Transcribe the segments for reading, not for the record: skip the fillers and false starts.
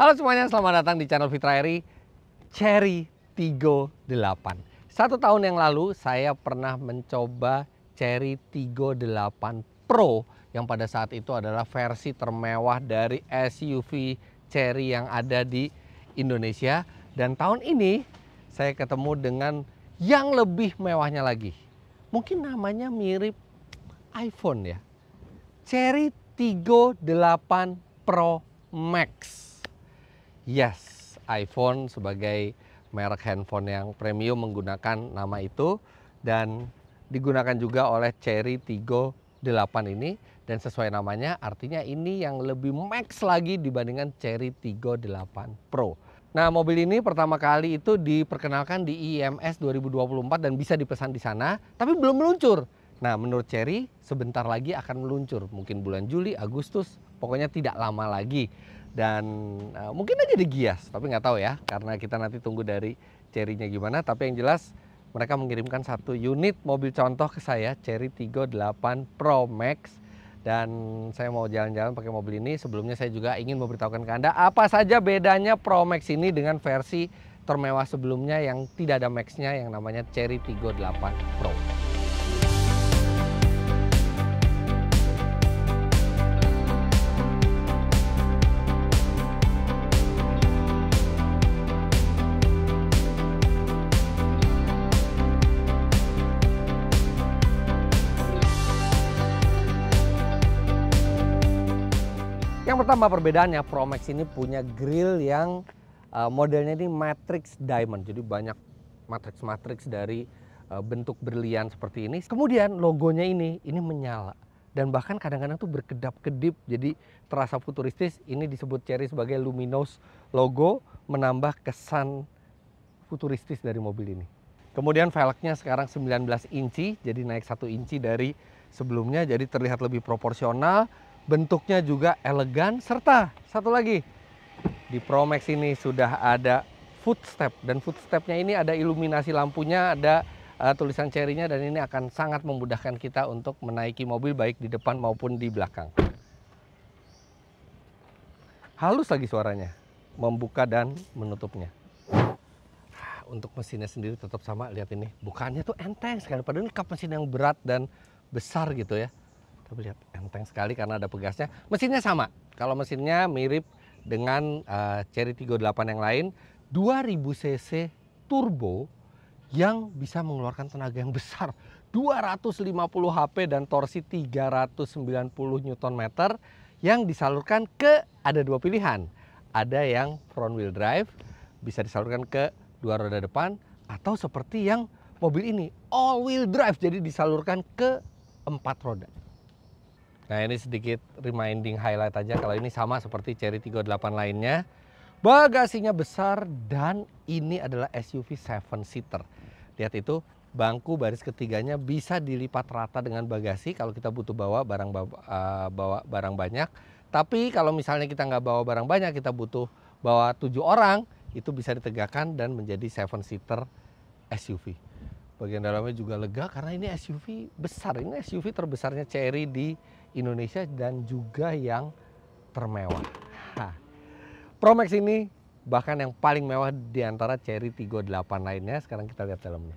Halo semuanya, selamat datang di channel Fitra Eri Chery Tiggo 8. 1 tahun yang lalu saya pernah mencoba Chery Tiggo 8 Pro yang pada saat itu adalah versi termewah dari SUV Chery yang ada di Indonesia. Dan tahun ini saya ketemu dengan yang lebih mewahnya lagi. Mungkin namanya mirip iPhone ya. Chery Tiggo 8 Pro Max. Yes, iPhone sebagai merek handphone yang premium menggunakan nama itu dan digunakan juga oleh Chery Tiggo 8 ini, dan sesuai namanya artinya ini yang lebih max lagi dibandingkan Chery Tiggo 8 Pro. Nah, mobil ini pertama kali itu diperkenalkan di IMS 2024 dan bisa dipesan di sana, tapi belum meluncur. Nah, menurut Chery sebentar lagi akan meluncur, mungkin bulan Juli, Agustus, pokoknya tidak lama lagi. Dan mungkin aja digias, tapi nggak tahu ya, karena kita nanti tunggu dari Chery-nya gimana. Tapi yang jelas mereka mengirimkan 1 unit mobil contoh ke saya, Chery Tiggo 8 Pro Max. Dan saya mau jalan-jalan pakai mobil ini. Sebelumnya saya juga ingin memberitahukan ke Anda apa saja bedanya Pro Max ini dengan versi termewah sebelumnya yang tidak ada Max-nya, yang namanya Chery Tiggo 8 Pro. Yang pertama perbedaannya, Pro Max ini punya grill yang modelnya ini matrix diamond. Jadi banyak matrix dari bentuk berlian seperti ini. Kemudian logonya ini menyala. Dan bahkan kadang-kadang tuh berkedap-kedip, jadi terasa futuristis. Ini disebut Chery sebagai luminous logo, menambah kesan futuristis dari mobil ini. Kemudian velgnya sekarang 19 inci, jadi naik 1 inci dari sebelumnya, jadi terlihat lebih proporsional. Bentuknya juga elegan, serta satu lagi, di Pro Max ini sudah ada footstep, dan footstepnya ini ada iluminasi lampunya, ada tulisan Chery-nya, dan ini akan sangat memudahkan kita untuk menaiki mobil baik di depan maupun di belakang. Halus lagi suaranya, membuka dan menutupnya. Untuk mesinnya sendiri tetap sama, lihat ini, bukaannya tuh enteng sekali, padahal ini kap mesin yang berat dan besar gitu ya. Tapi lihat, enteng sekali karena ada pegasnya. Mesinnya sama, kalau mesinnya mirip dengan Chery Tiggo 8 yang lain, 2000 cc turbo yang bisa mengeluarkan tenaga yang besar, 250 HP dan torsi 390 Nm yang disalurkan ke, ada 2 pilihan. Ada yang front wheel drive, bisa disalurkan ke 2 roda depan, atau seperti yang mobil ini, all wheel drive, jadi disalurkan ke 4 roda. Nah, ini sedikit reminding highlight aja, kalau ini sama seperti Chery Tiggo 8 lainnya. Bagasinya besar dan ini adalah SUV 7-seater. Lihat itu, bangku baris ketiganya bisa dilipat rata dengan bagasi kalau kita butuh bawa barang banyak. Tapi kalau misalnya kita nggak bawa barang banyak, kita butuh bawa 7 orang, itu bisa ditegakkan dan menjadi 7-seater SUV. Bagian dalamnya juga lega karena ini SUV besar. Ini SUV terbesarnya Chery di Indonesia dan juga yang termewah. Pro Max ini bahkan yang paling mewah di antara Chery Tiggo 8 lainnya. Sekarang kita lihat dalamnya.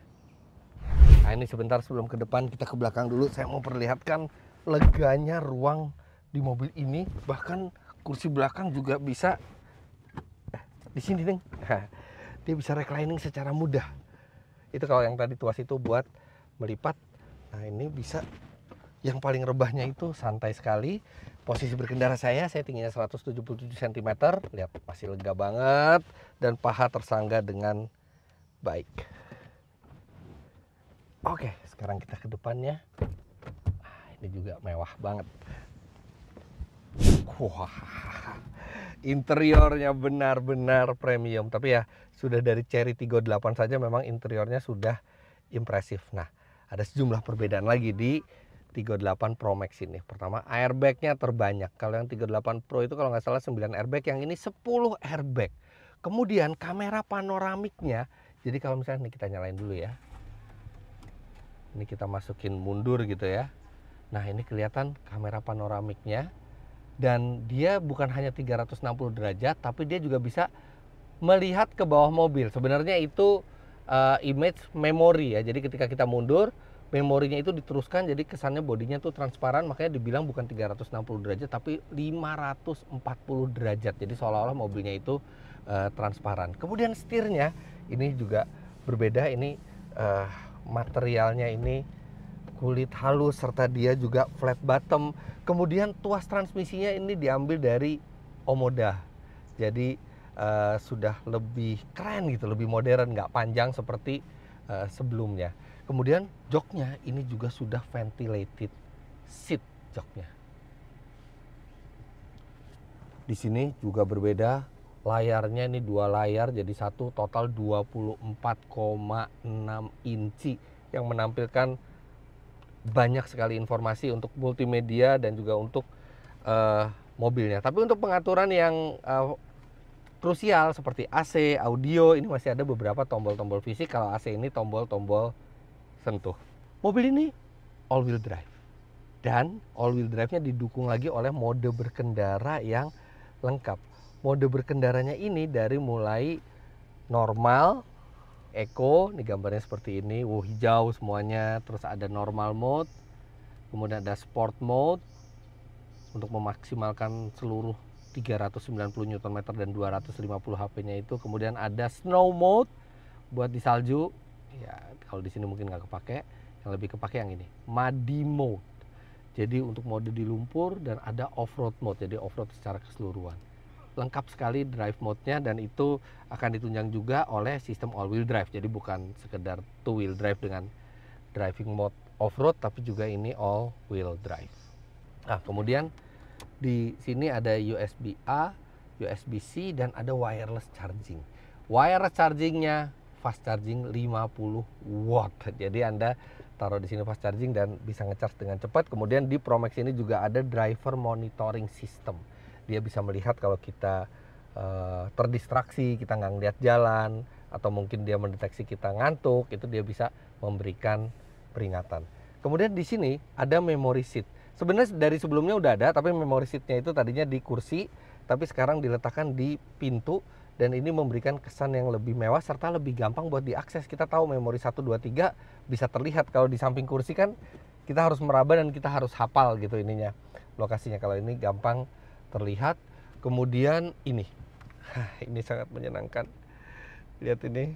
Nah, ini sebentar sebelum ke depan, kita ke belakang dulu. Saya mau perlihatkan leganya ruang di mobil ini. Bahkan kursi belakang juga bisa di sini, Deng. Dia bisa reclining secara mudah. Itu kalau yang tadi tuas itu buat melipat. Nah, ini bisa, yang paling rebahnya itu santai sekali. Posisi berkendara saya tingginya 177 cm. Lihat, masih lega banget dan paha tersangga dengan baik. Oke, sekarang kita ke depannya. Ini juga mewah banget. Wah, interiornya benar-benar premium. Tapi ya, sudah dari Chery Tiggo 8 saja memang interiornya sudah impresif. Nah, ada sejumlah perbedaan lagi di Tiggo 8 Pro Max ini. Pertama, airbagnya terbanyak. Kalau yang Tiggo 8 Pro itu kalau nggak salah 9 airbag, yang ini 10 airbag. Kemudian kamera panoramiknya, jadi kalau misalnya, ini kita nyalain dulu ya. Ini kita masukin mundur gitu ya. Nah, ini kelihatan kamera panoramiknya. Dan dia bukan hanya 360 derajat, tapi dia juga bisa melihat ke bawah mobil. Sebenarnya itu image memory ya. Jadi ketika kita mundur, memorinya itu diteruskan, jadi kesannya bodinya tuh transparan, makanya dibilang bukan 360 derajat tapi 540 derajat. Jadi seolah-olah mobilnya itu transparan. Kemudian setirnya ini juga berbeda, ini materialnya ini kulit halus serta dia juga flat bottom. Kemudian tuas transmisinya ini diambil dari Omoda. Jadi sudah lebih keren gitu, lebih modern, nggak panjang seperti sebelumnya. Kemudian joknya ini juga sudah ventilated seat joknya. Di sini juga berbeda, layarnya ini 2 layar jadi satu, total 24,6 inci yang menampilkan banyak sekali informasi untuk multimedia dan juga untuk mobilnya. Tapi untuk pengaturan yang krusial seperti AC, audio, ini masih ada beberapa tombol-tombol fisik. Kalau AC ini tombol-tombol sentuh. Mobil ini all wheel drive, dan all wheel drive-nya didukung lagi oleh mode berkendara yang lengkap. Mode berkendaranya ini dari mulai normal, eco, ini gambarnya seperti ini, hijau semuanya, terus ada normal mode, kemudian ada sport mode untuk memaksimalkan seluruh 390 Nm dan 250 HP-nya itu. Kemudian ada snow mode buat di salju. Ya, kalau di sini mungkin nggak kepake, yang lebih kepake yang ini, muddy mode. Jadi untuk mode di lumpur, dan ada off-road mode, jadi off-road secara keseluruhan. Lengkap sekali drive mode-nya, dan itu akan ditunjang juga oleh sistem all-wheel drive. Jadi bukan sekedar two-wheel drive dengan driving mode off-road, tapi juga ini all-wheel drive. Nah, kemudian di sini ada USB-A, USB-C, dan ada wireless charging. Wireless chargingnya fast charging 50 watt. Jadi Anda taruh di sini fast charging dan bisa ngecharge dengan cepat. Kemudian di Pro Max ini juga ada driver monitoring system. Dia bisa melihat kalau kita terdistraksi, kita nggak ngeliat jalan, atau mungkin dia mendeteksi kita ngantuk, itu dia bisa memberikan peringatan. Kemudian di sini ada memory seat. Sebenarnya dari sebelumnya udah ada, tapi memory seatnya itu tadinya di kursi, tapi sekarang diletakkan di pintu. Dan ini memberikan kesan yang lebih mewah serta lebih gampang buat diakses. Kita tahu memori 1, 2, 3 bisa terlihat. Kalau di samping kursi kan kita harus meraba dan kita harus hafal gitu ininya, lokasinya. Kalau ini gampang terlihat. Kemudian ini sangat menyenangkan. Lihat ini,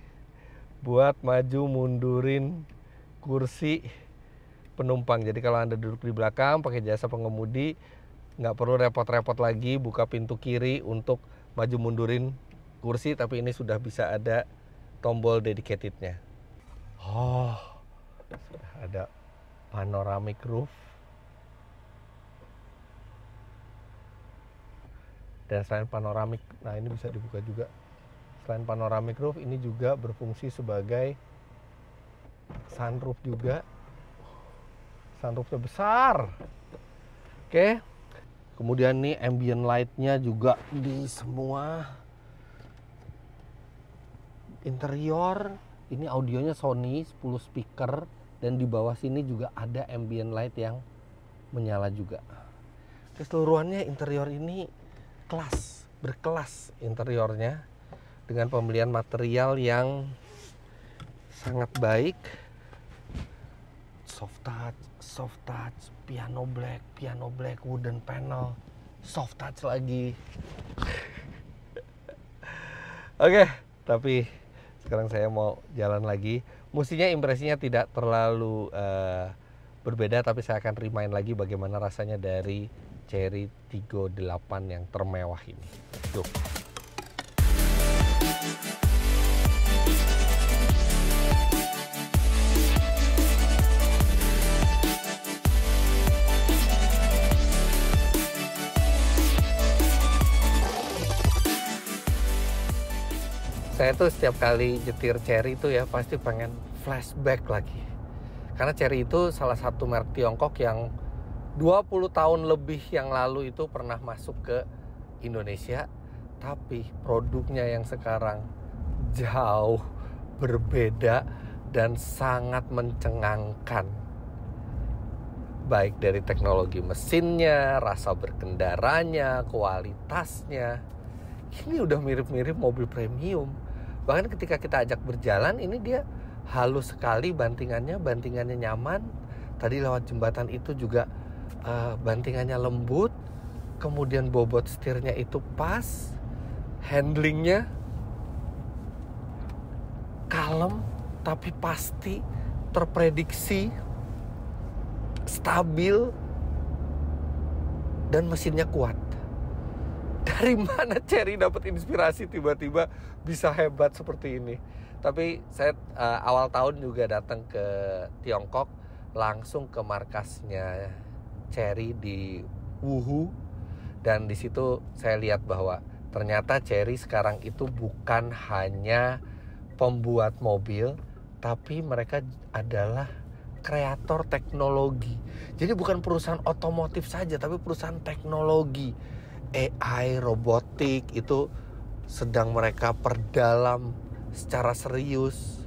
buat maju mundurin kursi penumpang. Jadi kalau Anda duduk di belakang pakai jasa pengemudi, nggak perlu repot-repot lagi buka pintu kiri untuk maju mundurin kursi, tapi ini sudah bisa ada tombol dedicatednya. Sudah ada panoramic roof. Dan selain panoramik, nah ini bisa dibuka juga. Selain panoramic roof, ini juga berfungsi sebagai sunroof juga. Sunroofnya besar. Oke. Kemudian nih ambient light-nya juga di semua interior. Ini audionya Sony 10 speaker, dan di bawah sini juga ada ambient light yang menyala juga. Keseluruhannya interior ini berkelas interiornya, dengan pembelian material yang sangat baik. Soft touch, piano black, wooden panel, soft touch lagi. Oke, tapi sekarang saya mau jalan lagi. Mestinya impresinya tidak terlalu berbeda, tapi saya akan remind lagi bagaimana rasanya dari Chery Tiggo 8 yang termewah ini. Tuh. Saya tuh setiap kali nyetir Chery itu ya pasti pengen flashback lagi. Karena Chery itu salah satu merek Tiongkok yang 20 tahun lebih yang lalu itu pernah masuk ke Indonesia. Tapi produknya yang sekarang jauh berbeda dan sangat mencengangkan. baik dari teknologi mesinnya, rasa berkendaranya, kualitasnya. Ini udah mirip-mirip mobil premium. Bahkan ketika kita ajak berjalan, ini dia halus sekali bantingannya nyaman. Tadi lewat jembatan itu juga bantingannya lembut. Kemudian bobot setirnya itu pas. Handlingnya kalem tapi pasti, terprediksi, stabil, dan mesinnya kuat. Dari mana Chery dapat inspirasi tiba-tiba bisa hebat seperti ini? Tapi saya awal tahun juga datang ke Tiongkok, langsung ke markasnya Chery di Wuhu, dan di situ saya lihat bahwa ternyata Chery sekarang itu bukan hanya pembuat mobil, tapi mereka adalah kreator teknologi. Jadi bukan perusahaan otomotif saja, tapi perusahaan teknologi. AI, robotik itu sedang mereka perdalam secara serius.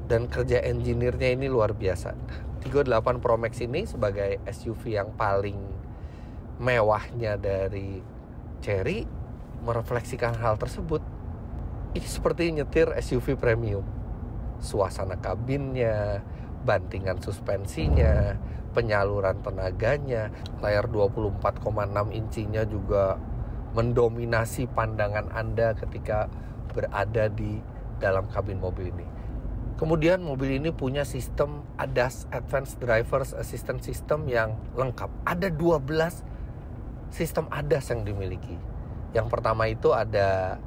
Dan kerja engineer-nya ini luar biasa. Tiggo 8 Pro Max ini sebagai SUV yang paling mewahnya dari Chery merefleksikan hal tersebut. Ini seperti nyetir SUV premium. Suasana kabinnya, bantingan suspensinya, penyaluran tenaganya, layar 24,6 inchinya juga mendominasi pandangan Anda ketika berada di dalam kabin mobil ini. Kemudian mobil ini punya sistem ADAS, Advanced Drivers Assistance System, yang lengkap. Ada 12 sistem ADAS yang dimiliki. Yang pertama itu ada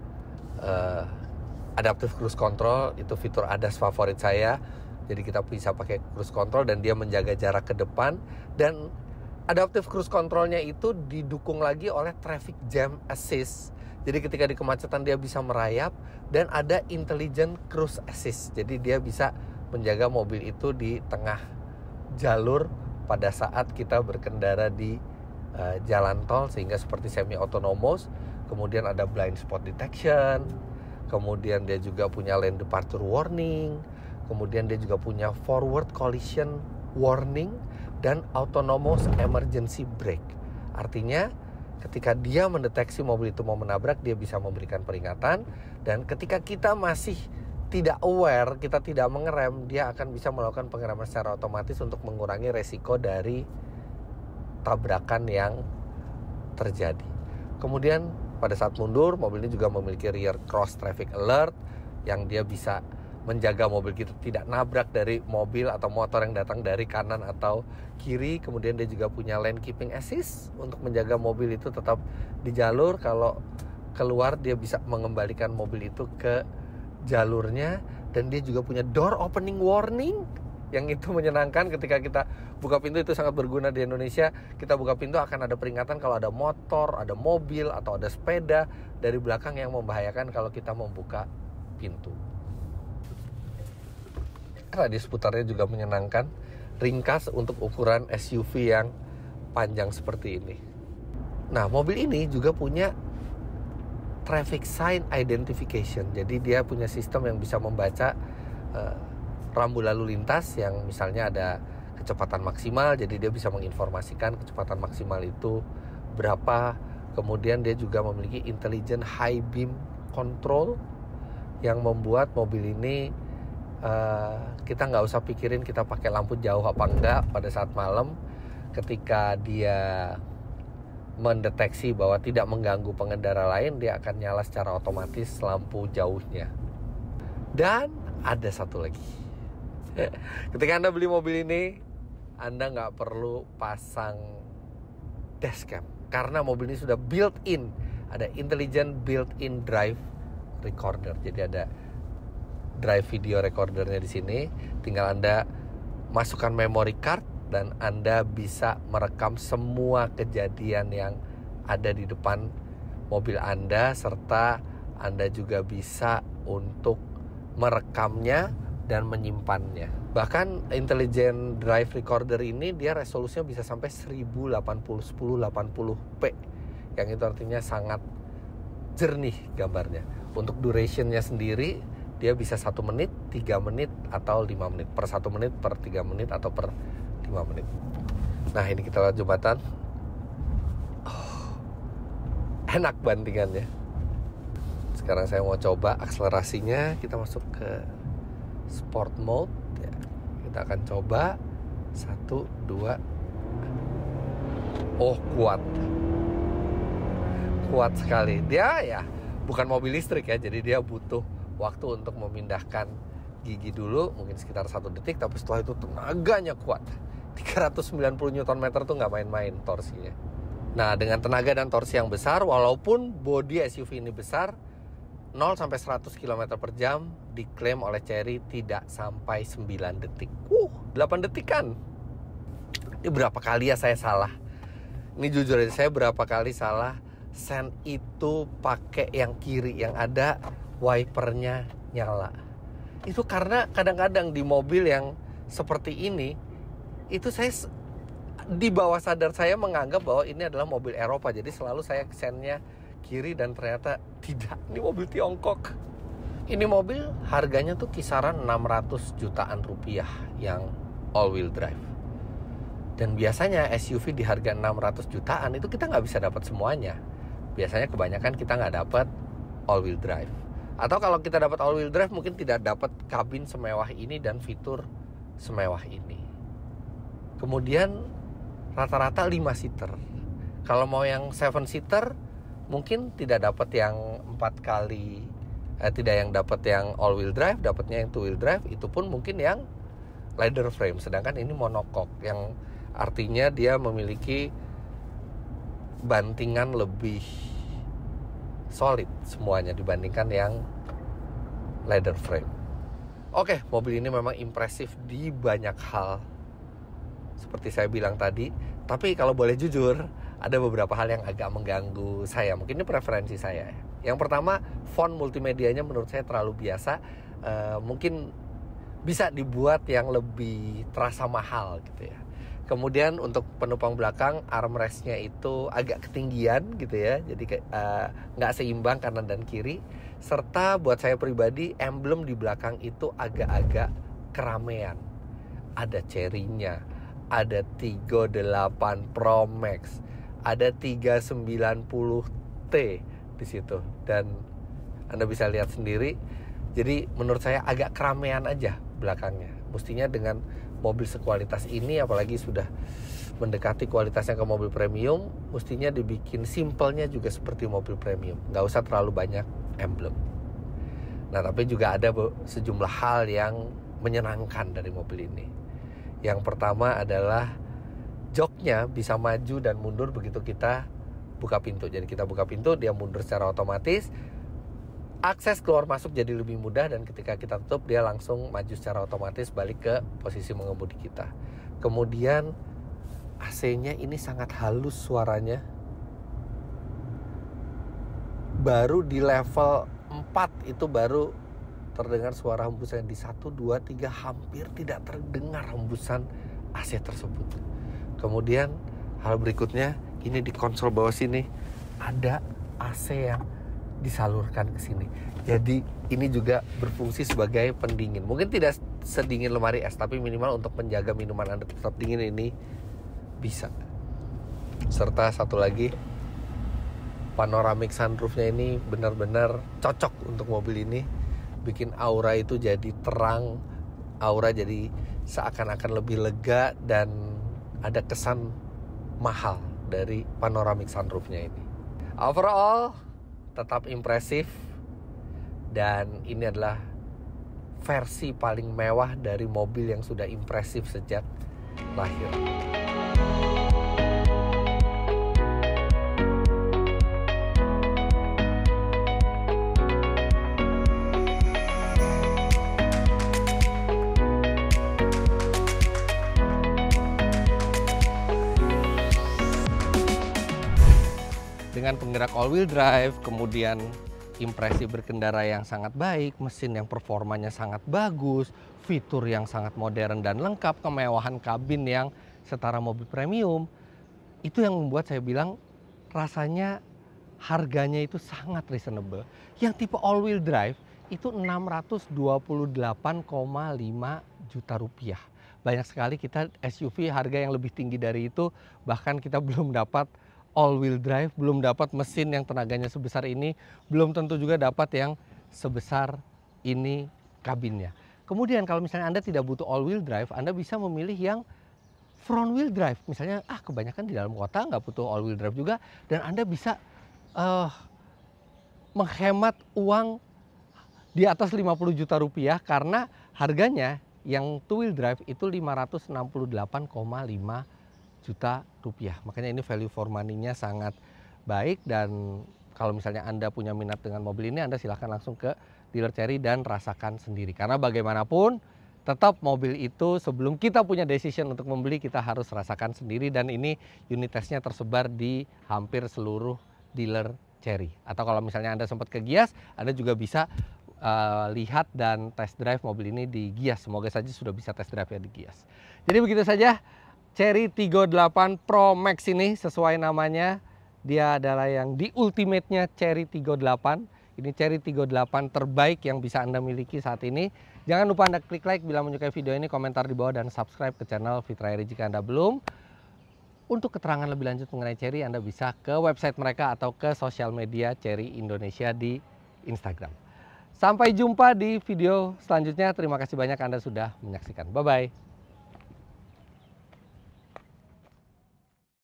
Adaptive Cruise Control, itu fitur ADAS favorit saya. Jadi kita bisa pakai cruise control dan dia menjaga jarak ke depan. Dan Adaptive Cruise Controlnya itu didukung lagi oleh Traffic Jam Assist. Jadi ketika di kemacetan dia bisa merayap. Dan ada Intelligent Cruise Assist. Jadi dia bisa menjaga mobil itu di tengah jalur pada saat kita berkendara di jalan tol, sehingga seperti semi autonomous. Kemudian ada blind spot detection. Kemudian dia juga punya lane departure warning. Kemudian dia juga punya forward collision warning dan autonomous emergency brake. Artinya ketika dia mendeteksi mobil itu mau menabrak, dia bisa memberikan peringatan. Dan ketika kita masih tidak aware, kita tidak mengerem, dia akan bisa melakukan pengereman secara otomatis untuk mengurangi resiko dari tabrakan yang terjadi. Kemudian pada saat mundur, mobil ini juga memiliki rear cross traffic alert yang dia bisa menjaga mobil kita tidak nabrak dari mobil atau motor yang datang dari kanan atau kiri. Kemudian dia juga punya lane keeping assist untuk menjaga mobil itu tetap di jalur. Kalau keluar dia bisa mengembalikan mobil itu ke jalurnya. Dan dia juga punya door opening warning, yang itu menyenangkan. Ketika kita buka pintu, itu sangat berguna di Indonesia. Kita buka pintu akan ada peringatan kalau ada motor, ada mobil, atau ada sepeda dari belakang yang membahayakan kalau kita membuka pintu. Radius putarnya juga menyenangkan, ringkas untuk ukuran SUV yang panjang seperti ini. Nah, mobil ini juga punya traffic sign identification. Jadi dia punya sistem yang bisa membaca rambu lalu lintas yang misalnya ada kecepatan maksimal, jadi dia bisa menginformasikan kecepatan maksimal itu berapa. Kemudian dia juga memiliki intelligent high beam control yang membuat mobil ini kita nggak usah pikirin kita pakai lampu jauh apa enggak pada saat malam. Ketika dia mendeteksi bahwa tidak mengganggu pengendara lain, dia akan nyala secara otomatis lampu jauhnya. Dan ada satu lagi. Ketika Anda beli mobil ini, Anda nggak perlu pasang dashcam karena mobil ini sudah built-in, ada intelligent built-in drive recorder. Jadi ada drive video recordernya di sini. Tinggal Anda masukkan memory card dan Anda bisa merekam semua kejadian yang ada di depan mobil Anda, serta Anda juga bisa untuk merekamnya dan menyimpannya. Bahkan intelligent drive recorder ini dia resolusinya bisa sampai 1080p, yang itu artinya sangat jernih gambarnya. Untuk durationnya sendiri dia bisa 1 menit, 3 menit, atau 5 menit. Per 1 menit, per 3 menit, atau per 5 5 menit. Nah ini kita lewat jembatan. Enak bantingannya. Sekarang saya mau coba akselerasinya. Kita masuk ke sport mode ya. Kita akan coba 1, 2. Oh kuat sekali. Dia ya bukan mobil listrik ya, jadi dia butuh waktu untuk memindahkan gigi dulu, mungkin sekitar 1 detik, tapi setelah itu tenaganya kuat. 390 Nm tuh nggak main-main torsinya. Nah dengan tenaga dan torsi yang besar, walaupun bodi SUV ini besar, 0-100 km per jam diklaim oleh Chery tidak sampai 9 detik. 8 detik kan? Ini berapa kali ya saya salah? Ini jujur aja, saya berapa kali salah sen itu pakai yang kiri, yang ada wipernya nyala. Itu karena kadang-kadang di mobil yang seperti ini, itu saya di bawah sadar saya menganggap bahwa ini adalah mobil Eropa. Jadi selalu saya sennya kiri dan ternyata tidak. Ini mobil Tiongkok. Ini mobil harganya tuh kisaran 600 jutaan rupiah yang all wheel drive. Dan biasanya SUV di harga 600 jutaan itu kita nggak bisa dapat semuanya. Biasanya kebanyakan kita nggak dapat all wheel drive. Atau kalau kita dapat all wheel drive mungkin tidak dapat kabin semewah ini dan fitur semewah ini. Kemudian rata-rata 5 seater. Kalau mau yang 7 seater mungkin tidak dapat yang 4 kali, tidak yang dapat yang all wheel drive, dapatnya yang 2 wheel drive. Itu pun mungkin yang leather frame. Sedangkan ini monocoque, yang artinya dia memiliki bantingan lebih solid semuanya dibandingkan yang leather frame. Oke, mobil ini memang impresif di banyak hal, seperti saya bilang tadi. Tapi kalau boleh jujur, ada beberapa hal yang agak mengganggu saya. Mungkin ini preferensi saya. Yang pertama, font multimedianya menurut saya terlalu biasa. Mungkin bisa dibuat yang lebih terasa mahal gitu ya. Kemudian untuk penumpang belakang, armrestnya itu agak ketinggian gitu ya. Jadi nggak seimbang kanan dan kiri. Serta buat saya pribadi, emblem di belakang itu agak-agak keramaian. Ada Chery-nya, ada 38 Pro Max, ada 390T di situ, dan Anda bisa lihat sendiri. Jadi menurut saya agak keramaian aja belakangnya. Mestinya dengan mobil sekualitas ini, apalagi sudah mendekati kualitasnya ke mobil premium, mestinya dibikin simpelnya juga seperti mobil premium. Nggak usah terlalu banyak emblem. Nah tapi juga ada sejumlah hal yang menyenangkan dari mobil ini. Yang pertama adalah joknya bisa maju dan mundur begitu kita buka pintu. Jadi kita buka pintu, dia mundur secara otomatis. Akses keluar masuk jadi lebih mudah, dan ketika kita tutup dia langsung maju secara otomatis balik ke posisi mengemudi kita. Kemudian AC-nya ini sangat halus suaranya. Baru di level 4 itu baru terdengar suara hembusan. Di 1, 2, 3 hampir tidak terdengar hembusan AC tersebut. Kemudian hal berikutnya, ini di konsol bawah sini ada AC yang disalurkan ke sini. Jadi ini juga berfungsi sebagai pendingin. Mungkin tidak sedingin lemari es, tapi minimal untuk menjaga minuman Anda tetap dingin ini bisa. Serta satu lagi, panoramic sunroofnya ini benar-benar cocok untuk mobil ini. Bikin aura itu jadi terang, aura jadi seakan-akan lebih lega, dan ada kesan mahal dari panoramic sunroofnya ini. Overall tetap impresif, dan ini adalah versi paling mewah dari mobil yang sudah impresif sejak lahir. Dengan penggerak all-wheel drive, kemudian impresi berkendara yang sangat baik, mesin yang performanya sangat bagus, fitur yang sangat modern dan lengkap, kemewahan kabin yang setara mobil premium, itu yang membuat saya bilang rasanya harganya itu sangat reasonable. Yang tipe all-wheel drive itu 628,5 juta rupiah. banyak sekali kita SUV harga yang lebih tinggi dari itu, bahkan kita belum dapat all wheel drive, belum dapat mesin yang tenaganya sebesar ini, belum tentu juga dapat yang sebesar ini kabinnya. Kemudian kalau misalnya Anda tidak butuh all wheel drive, Anda bisa memilih yang front wheel drive. Misalnya kebanyakan di dalam kota nggak butuh all wheel drive juga, dan Anda bisa menghemat uang di atas 50 juta rupiah karena harganya yang two wheel drive itu 568,5 juta rupiah. Makanya ini value for money-nya sangat baik, dan kalau misalnya Anda punya minat dengan mobil ini, Anda silahkan langsung ke dealer Chery dan rasakan sendiri. Karena bagaimanapun tetap mobil itu sebelum kita punya decision untuk membeli, kita harus rasakan sendiri, dan ini unit testnya tersebar di hampir seluruh dealer Chery. Atau kalau misalnya Anda sempat ke Gias, Anda juga bisa lihat dan test drive mobil ini di Gias. Semoga saja sudah bisa test drive ya di Gias. Jadi begitu saja Chery Tiggo 8 Pro Max ini, sesuai namanya, dia adalah yang di ultimate-nya Chery Tiggo 8. Ini Chery Tiggo 8 terbaik yang bisa Anda miliki saat ini. Jangan lupa Anda klik like bila menyukai video ini, komentar di bawah, dan subscribe ke channel Fitra Eri jika Anda belum. Untuk keterangan lebih lanjut mengenai Chery, Anda bisa ke website mereka atau ke sosial media Chery Indonesia di Instagram. Sampai jumpa di video selanjutnya. Terima kasih banyak Anda sudah menyaksikan. Bye-bye.